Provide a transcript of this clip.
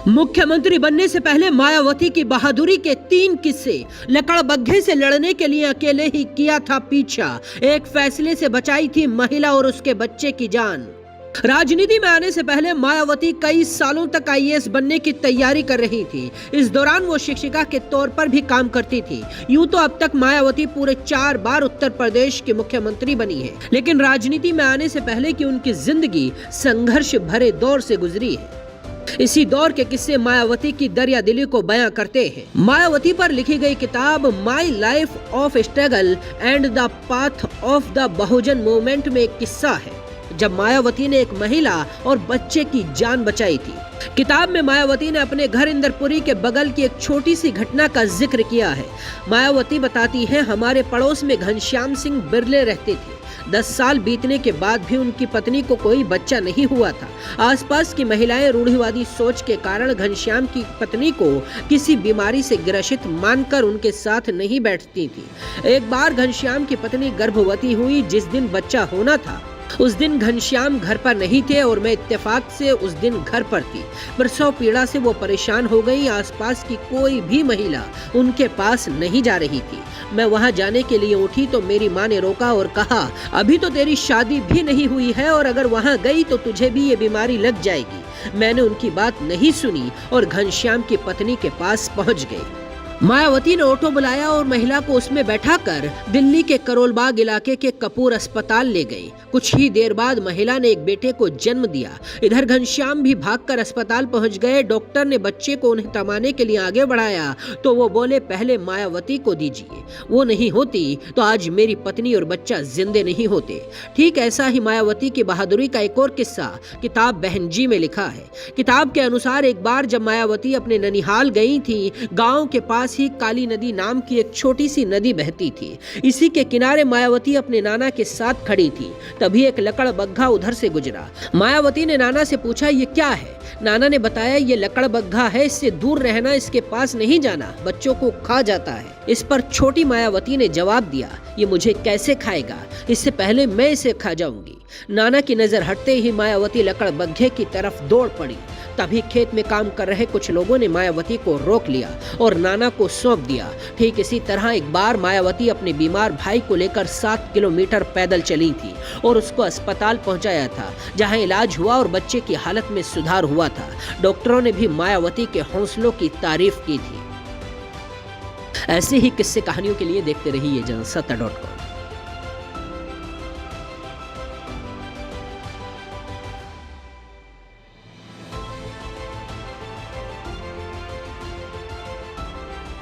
मुख्यमंत्री बनने से पहले मायावती की बहादुरी के 3 किस्से। लकड़बग्घे से लड़ने के लिए अकेले ही किया था पीछा, एक फैसले से बचाई थी महिला और उसके बच्चे की जान। राजनीति में आने से पहले मायावती कई सालों तक आईएएस बनने की तैयारी कर रही थी। इस दौरान वो शिक्षिका के तौर पर भी काम करती थी। यूं तो अब तक मायावती पूरे 4 बार उत्तर प्रदेश की मुख्यमंत्री बनी है, लेकिन राजनीति में आने से पहले की उनकी जिंदगी संघर्ष भरे दौर से गुजरी है। इसी दौर के किस्से मायावती की दरिया दिली को बयां करते हैं। मायावती पर लिखी गई किताब my life of struggle and the path of the Bahujan movement में एक किस्सा है जब मायावती ने एक महिला और बच्चे की जान बचाई थी। किताब में मायावती ने अपने घर इंदरपुरी के बगल की एक छोटी सी घटना का जिक्र किया है। मायावती बताती हैं, हमारे पड़ोस में घनश्याम सिंह बिरले रहते थे। 10 साल बीतने के बाद भी उनकी पत्नी को कोई बच्चा नहीं हुआ था। आसपास की महिलाएं रूढ़िवादी सोच के कारण घनश्याम की पत्नी को किसी बीमारी से ग्रसित मानकर उनके साथ नहीं बैठती थी। एक बार घनश्याम की पत्नी गर्भवती हुई। जिस दिन बच्चा होना था उस दिन घनश्याम घर पर नहीं थे और मैं इत्तेफाक से उस दिन घर पर थी। प्रसव पीड़ा से वो परेशान हो गई। आसपास की कोई भी महिला उनके पास नहीं जा रही थी। मैं वहां जाने के लिए उठी तो मेरी माँ ने रोका और कहा, अभी तो तेरी शादी भी नहीं हुई है और अगर वहां गई तो तुझे भी ये बीमारी लग जाएगी। मैंने उनकी बात नहीं सुनी और घनश्याम की पत्नी के पास पहुंच गई। मायावती ने ऑटो बुलाया और महिला को उसमें बैठाकर दिल्ली के करोलबाग इलाके के कपूर अस्पताल ले गई। कुछ ही देर बाद महिला ने एक बेटे को जन्म दिया। इधर घनश्याम भी भागकर अस्पताल पहुंच गए। डॉक्टर ने बच्चे को उन्हें थमाने के लिए आगे बढ़ाया तो वो बोले, पहले मायावती को दीजिए, वो नहीं होती तो आज मेरी पत्नी और बच्चा जिंदे नहीं होते। ठीक ऐसा ही मायावती की बहादुरी का एक और किस्सा किताब बहन जी में लिखा है। किताब के अनुसार एक बार जब मायावती अपने ननिहाल गई थी, गाँव के पास ही काली नदी नाम की एक छोटी सी नदी बहती थी। इसी के किनारे मायावती अपने नाना के साथ खड़ी थी। तभी एक लकड़बग्घा उधर से गुजरा। मायावती ने नाना से पूछा, ये क्या है? नाना ने बताया, ये लकड़बग्घा है, इससे दूर रहना, इसके पास नहीं जाना, बच्चों को खा जाता है। इस पर छोटी मायावती ने जवाब दिया, ये मुझे कैसे खाएगा, इससे पहले मैं इसे खा जाऊंगी। नाना की नजर हटते ही मायावती लकड़बग्घे की तरफ दौड़ पड़ी। तभी खेत में काम कर रहे कुछ लोगों ने मायावती को रोक लिया और नाना को सौंप दिया। ठीक इसी तरह एक बार मायावती अपने बीमार भाई को लेकर 7 किलोमीटर पैदल चली थी और उसको अस्पताल पहुंचाया था, जहां इलाज हुआ और बच्चे की हालत में सुधार हुआ था। डॉक्टरों ने भी मायावती के हौसलों की तारीफ की थी। ऐसे ही किस्से कहानियों के लिए देखते रहिए जनसत्ता.com।